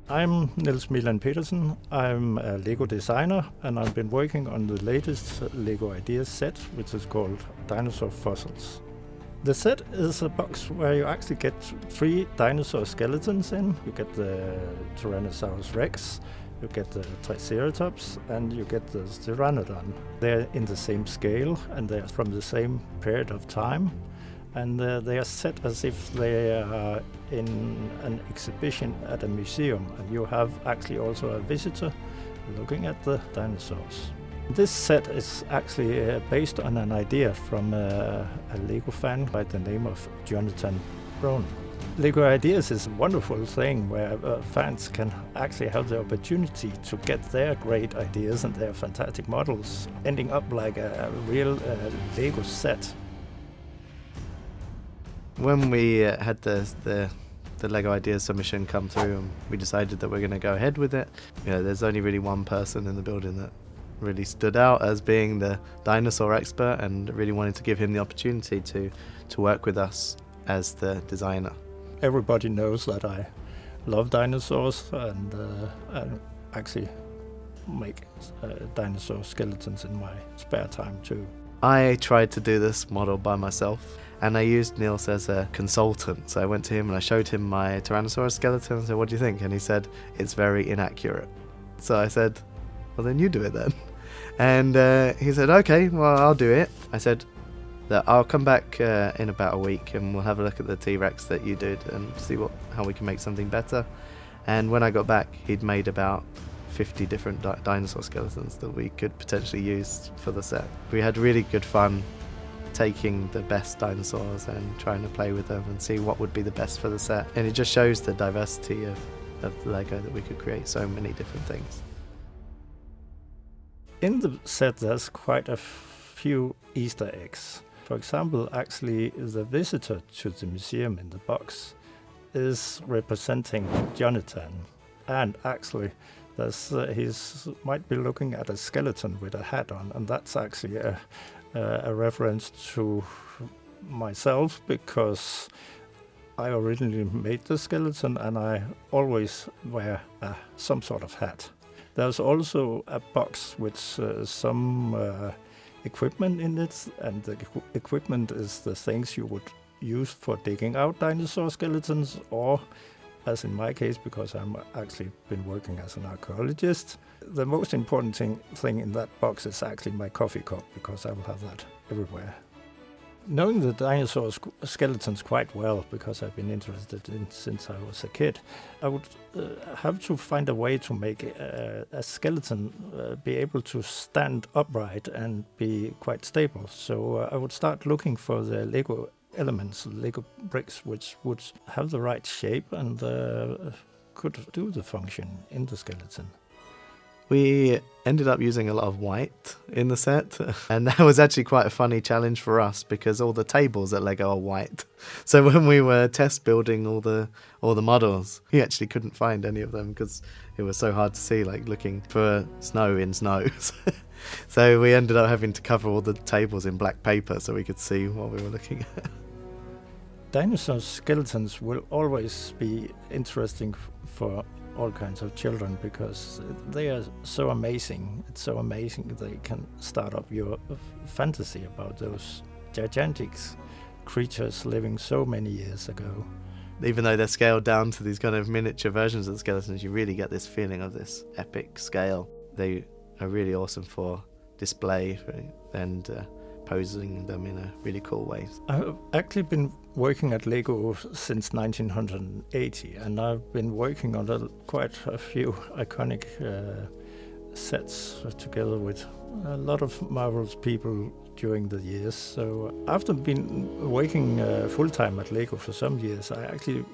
I'm Niels Milan Petersen. I'm a Lego designer, and I've been working on the latest Lego Ideas set, which is called Dinosaur Fossils. The set is a box where you actually get 3 dinosaur skeletons in. You get the Tyrannosaurus Rex, you get the Triceratops, and you get the Pteranodon. They're in the same scale, and they're from the same period of time. And they are set as if they are in an exhibition at a museum, and you have actually also a visitor looking at the dinosaurs. This set is actually based on an idea from a Lego fan by the name of Jonathan Brown. Lego Ideas is a wonderful thing where fans can actually have the opportunity to get their great ideas and their fantastic models ending up like a real Lego set. When we had the Lego Ideas submission come through, and we decided that we're going to go ahead with it, there's only really one person in the building that really stood out as being the dinosaur expert, and really wanted to give him the opportunity to work with us as the designer. Everybody knows that I love dinosaurs and actually make dinosaur skeletons in my spare time too. I tried to do this model by myself, and I used Niels as a consultant. So I went to him and I showed him my Tyrannosaurus skeleton and said, "What do you think?" And he said, "It's very inaccurate." So I said, "Well, then you do it then." And he said, "Okay, well, I'll do it." I said that I'll come back in about a week and we'll have a look at the T-Rex that you did and see how we can make something better. And when I got back, he'd made about 50 different dinosaur skeletons that we could potentially use for the set. We had really good fun taking the best dinosaurs and trying to play with them and see what would be the best for the set. And it just shows the diversity of Lego, that we could create so many different things. In the set there's quite a few Easter eggs. For example, actually the visitor to the museum in the box is representing Jonathan, and actually he might be looking at a skeleton with a hat on, and that's actually a reference to myself, because I originally made the skeleton and I always wear some sort of hat. There's also a box with some equipment in it, and the equipment is the things you would use for digging out dinosaur skeletons, or as in my case, because I'm actually been working as an archaeologist. The most important thing in that box is actually my coffee cup, because I will have that everywhere. Knowing the dinosaur skeletons quite well, because I've been interested in since I was a kid, I would have to find a way to make a skeleton be able to stand upright and be quite stable. So I would start looking for the Lego elements, Lego bricks, which would have the right shape and could do the function in the skeleton. We ended up using a lot of white in the set, and that was actually quite a funny challenge for us because all the tables at Lego are white. So when we were test building all the models, we actually couldn't find any of them because it was so hard to see, like looking for snow in snow. So we ended up having to cover all the tables in black paper so we could see what we were looking at. Dinosaur skeletons will always be interesting for all kinds of children because they are so amazing. It's so amazing they can start up your fantasy about those gigantic creatures living so many years ago. Even though they're scaled down to these kind of miniature versions of the skeletons, you really get this feeling of this epic scale. They are really awesome for display and posing them in a really cool way. I've actually been working at Lego since 1980, and I've been working on quite a few iconic sets together with a lot of marvelous people during the years. So after being working full-time at Lego for some years, I actually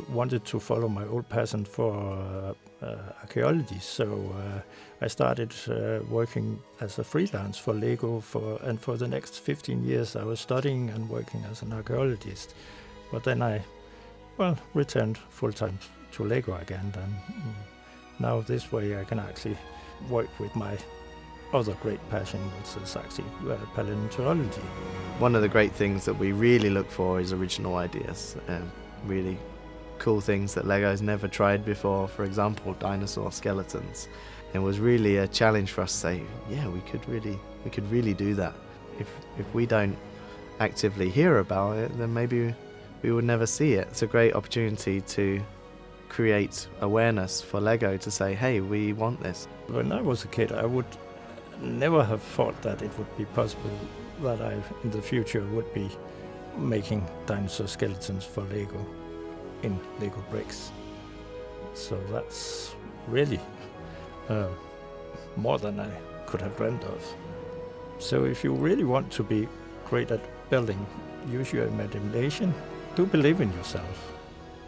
wanted to follow my old passion for archaeology. So I started working as a freelance for Lego and for the next 15 years I was studying and working as an archaeologist. But then I returned full-time to Lego again, and now this way I can actually work with my other great passion, which is actually paleontology. One of the great things that we really look for is original ideas, really cool things that Lego's never tried before, for example, dinosaur skeletons. It was really a challenge for us to say, yeah, we could really do that. If we don't actively hear about it, then maybe we would never see it. It's a great opportunity to create awareness for Lego to say, hey, we want this. When I was a kid, I would never have thought that it would be possible that I, in the future, would be making dinosaur skeletons for Lego in Lego bricks. So that's really more than I could have dreamt of. So if you really want to be great at building, use your imagination, do believe in yourself,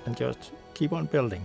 and just keep on building.